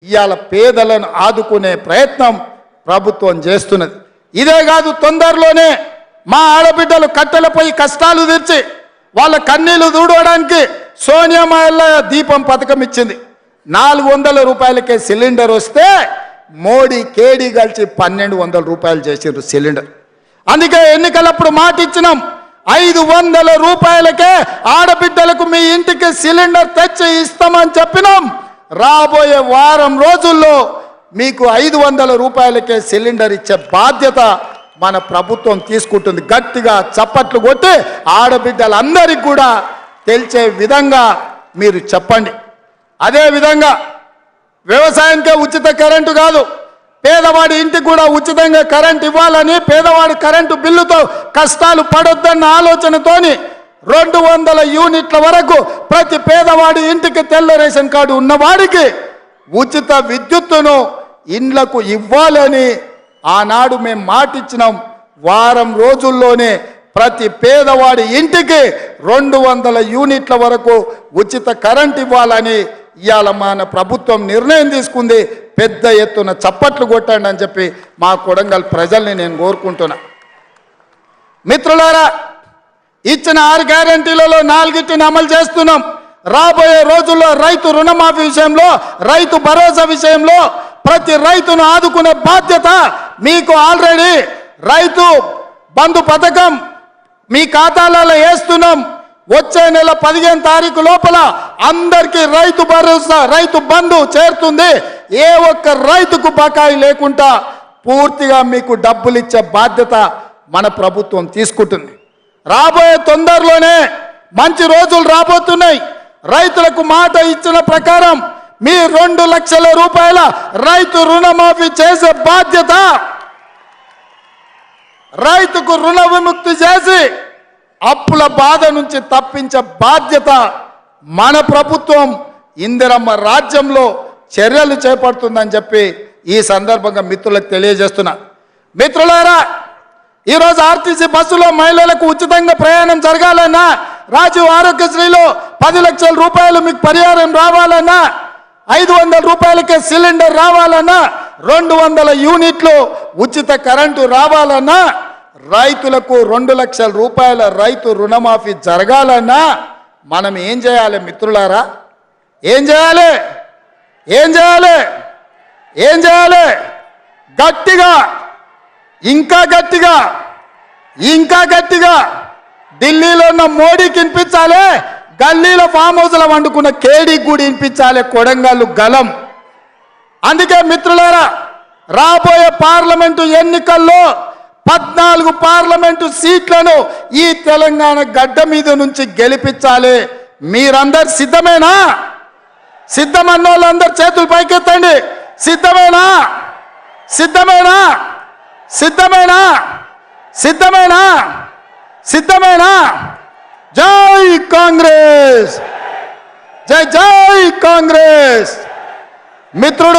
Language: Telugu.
ఇయాల పేదలను ఆదుకునే ప్రయత్నం ప్రభుత్వం చేస్తున్నది. ఇదే కాదు, తొందరలోనే మా ఆడబిడ్డలు కట్టెలపై కష్టాలు తీర్చి వాళ్ళ కన్నీళ్లు దూడడానికి సోనియా మహిళ దీపం పథకం ఇచ్చింది. 400 రూపాయలకే సిలిండర్ వస్తే మోడీ కేడీ కలిసి 1200 రూపాయలు చేసిండ్రు సిలిండర్. అందుకే ఎన్నికలప్పుడు మాట ఇచ్చినాం, 500 రూపాయలకే ఆడబిడ్డలకు మీ ఇంటికి సిలిండర్ తెచ్చి ఇస్తామని చెప్పినాం. రాబోయే వారం రోజుల్లో మీకు 500 రూపాయలకే సిలిండర్ ఇచ్చే బాధ్యత మన ప్రభుత్వం తీసుకుంటుంది. గట్టిగా చప్పట్లు కొట్టి ఆడబిడ్డలందరికీ కూడా తెలిసే విధంగా మీరు చెప్పండి. అదే విధంగా వ్యవసాయానికే ఉచిత కరెంటు కాదు, పేదవాడి ఇంటికి కూడా ఉచితంగా కరెంటు ఇవ్వాలని, పేదవాడి కరెంటు బిల్లుతో కష్టాలు పడొద్దన్న ఆలోచనతోని 200 యూనిట్ల వరకు ప్రతి పేదవాడి ఇంటికి తెల్ల రేషన్ కార్డు ఉన్నవాడికి ఉచిత విద్యుత్తును ఇండ్లకు ఇవ్వాలని ఆనాడు మేము మాటిచ్చినాం. వారం రోజుల్లోనే ప్రతి పేదవాడి ఇంటికి 200 యూనిట్ల వరకు ఉచిత కరెంట్ ఇవ్వాలని ఇవాళ మన ప్రభుత్వం నిర్ణయం తీసుకుంది. పెద్ద ఎత్తున చప్పట్లు కొట్టండి అని చెప్పి మా కొడంగల్ ప్రజల్ని నేను కోరుకుంటున్నా. మిత్రులారా, ఇచ్చిన 6 గ్యారెంటీలలో 4టిని అమలు చేస్తున్నాం. రాబోయే రోజుల్లో రైతు రుణమాఫీ విషయంలో, రైతు భరోసా విషయంలో ప్రతి రైతును ఆదుకునే బాధ్యత మీకు. ఆల్రెడీ రైతు బంధు పథకం మీ ఖాతాలలో వేస్తున్నాం. వచ్చే నెల 15 తారీఖు లోపల అందరికీ రైతు భరోసా, రైతు బంధు చేరుతుంది. ఏ ఒక్క రైతుకు బకాయి లేకుండా పూర్తిగా మీకు డబ్బులు ఇచ్చే బాధ్యత మన ప్రభుత్వం తీసుకుంటుంది. రాబోయే తొందరలోనే మంచి రోజులు రాబోతున్నాయి. రైతులకు మాట ఇచ్చిన ప్రకారం మీ 2 లక్షల రూపాయల రైతు రుణమాఫీ చేసే బాధ్యత, రైతుకు రుణ విముక్తి చేసి అప్పుల బాధ నుంచి తప్పించే బాధ్యత మన ప్రభుత్వం ఇందిరమ్మ రాజ్యంలో చర్యలు చేపడుతుందని చెప్పి ఈ సందర్భంగా మిత్రులకు తెలియజేస్తున్నా. మిత్రులారా, ఈరోజు ఆర్టీసీ బస్సులో మహిళలకు ఉచితంగా ప్రయాణం జరగాలన్నా, రాజీవ్ ఆరోగ్యశ్రీలో 10 లక్షల రూపాయలు మీకు పరిహారం రావాలన్నా, 500 రూపాయలకే సిలిండర్ రావాలన్నా, 200 యూనిట్లు ఉచిత కరెంటు రావాలన్నా, రైతులకు 2 లక్షల రూపాయల రైతు రుణమాఫీ జరగాలన్నా మనం ఏం చేయాలి మిత్రులారా? ఏం చేయాలి? ఏం చేయాలి? ఏం చేయాలి? గట్టిగా, ఇంకా గట్టిగా, ఇంకా గట్టిగా ఢిల్లీలో ఉన్న మోడీకి వినిపించాలి, గల్లీలో ఫామ్ హౌస్లో వండుకున్న కేడీకి కూడా వినిపించాలి కొడంగల్ గలం. అందుకే మిత్రులారా, రాబోయే పార్లమెంటు ఎన్నికల్లో 14 పార్లమెంటు సీట్లను ఈ తెలంగాణ గడ్డ మీద నుంచి గెలిపించాలి. మీరందరు సిద్ధమేనా? సిద్ధమన్న వాళ్ళందరూ చేతులు పైకెత్తండి. సిద్ధమేనా? సిద్ధమేనా? సిద్ధమేనా? సిద్ధమేనా? సిద్ధమేనా? జై కాంగ్రెస్! జై జై కాంగ్రెస్! మిత్రుడు